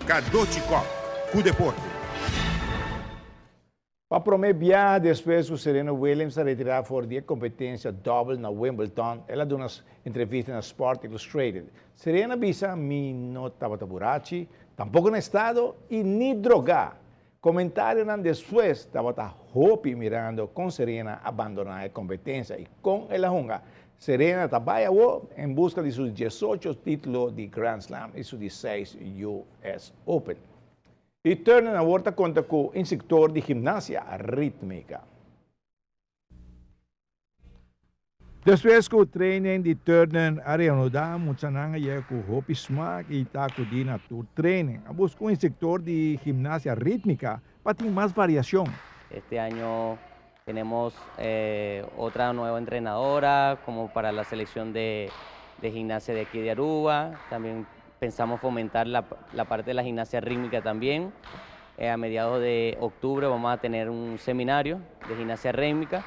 Kadochikov, com deporte. Para prometer depois o Serena Williams a retirar por 10 competência double na Wimbledon, ela deu umas entrevistas na Sport Illustrated. Serena bisa mi não estava taburachi, tampouco no estado e nem drogar. Comentário nan depois estava Hopi mirando com Serena abandonar a competência e com ela junga. Serena trabalha em busca de seus 18 títulos de Grand Slam e seus 16 US Open. E Turner agora conta com o instrutor de ginástica rítmica. Depois que o treino de Turner, Ariano dá muita nanga com o Hopi Smack e está com o tour training. Busca um instrutor de ginástica rítmica para ter mais variação. Este año tenemos otra nueva entrenadora como para la selección de gimnasia de aquí de Aruba. También pensamos fomentar la parte de la gimnasia rítmica también. A mediados de octubre vamos a tener un seminario de gimnasia rítmica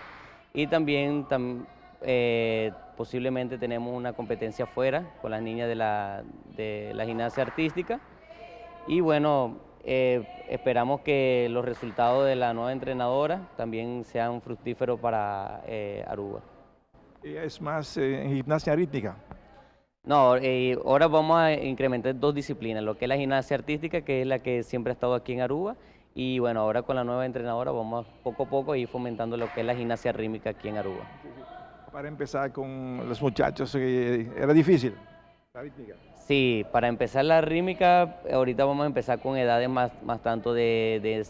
y también posiblemente tenemos una competencia afuera con las niñas de la gimnasia artística. Y bueno, esperamos que los resultados de la nueva entrenadora también sean fructíferos para Aruba. ¿Es más en gimnasia rítmica? No, ahora vamos a incrementar dos disciplinas, lo que es la gimnasia artística, que es la que siempre ha estado aquí en Aruba, y bueno, ahora con la nueva entrenadora vamos poco a poco a ir fomentando lo que es la gimnasia rítmica aquí en Aruba. Para empezar con los muchachos, ¿era difícil la rítmica? Sí, para empezar la rítmica, ahorita vamos a empezar con edades más tanto de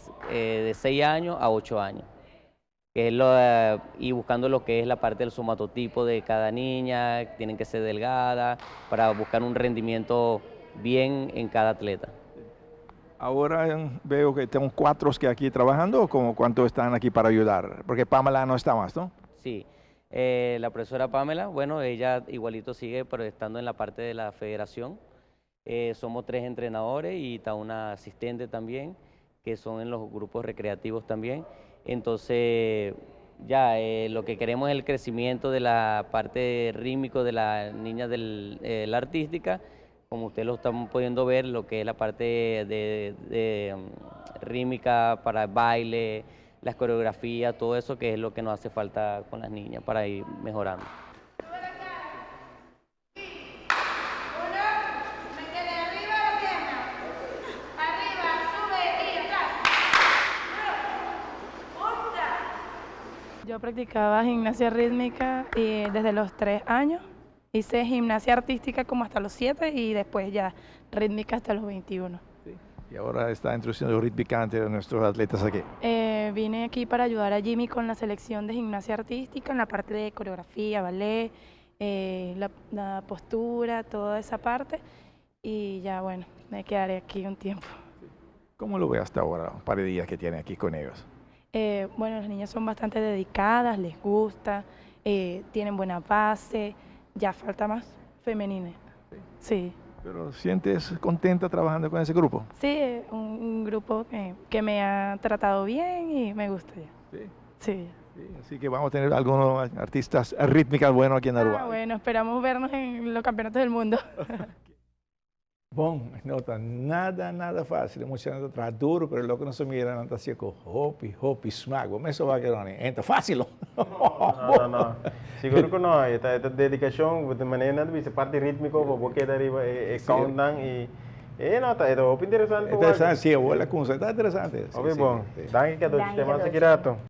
6 años a 8 años. Que es y buscando lo que es la parte del somatotipo de cada niña, tienen que ser delgadas, para buscar un rendimiento bien en cada atleta. Ahora veo que tengo 4 que aquí trabajando, como ¿cuántos están aquí para ayudar? Porque Pamela no está más, ¿no? Sí, la profesora Pamela, bueno, ella igualito sigue, pero estando en la parte de la federación. Somos 3 entrenadores y está una asistente también, que son en los grupos recreativos también. Entonces, ya lo que queremos es el crecimiento de la parte rítmico de la niña de la artística, como ustedes lo están pudiendo ver, lo que es la parte de rítmica para baile, las coreografías, todo eso que es lo que nos hace falta con las niñas para ir mejorando. Yo practicaba gimnasia rítmica desde los 3 años. Hice gimnasia artística como hasta los 7 y después ya rítmica hasta los 21. Sí. Y ahora está introduciendo rítmica ante nuestros atletas aquí. Vine aquí para ayudar a Jimmy con la selección de gimnasia artística en la parte de coreografía, ballet, la postura, toda esa parte. Y ya bueno, me quedaré aquí un tiempo. ¿Cómo lo ve hasta ahora, un par de días que tiene aquí con ellos? Bueno, las niñas son bastante dedicadas, les gusta, tienen buena base, ya falta más femenina. Sí. ¿Pero sientes contenta trabajando con ese grupo? Sí, un grupo que me ha tratado bien y me gusta ya. Sí. Sí. Sí, así que vamos a tener algunos artistas rítmicas buenos aquí en Aruba. Bueno, esperamos vernos en los campeonatos del mundo. Bom, não está nada fácil. Muita gente trabalha duro, mas logo não se mira, não está assim com Hopi Smack. Vamos ver se vai querer, entra fácil. No. Siguro que no. Esta dedicación, de manera que se parte rítmico, porque dari countdown y no, está interesante. Interessante, sim, olha com você, está interessante. Ok, bom. Danke, Kadochi. Tema sekirato.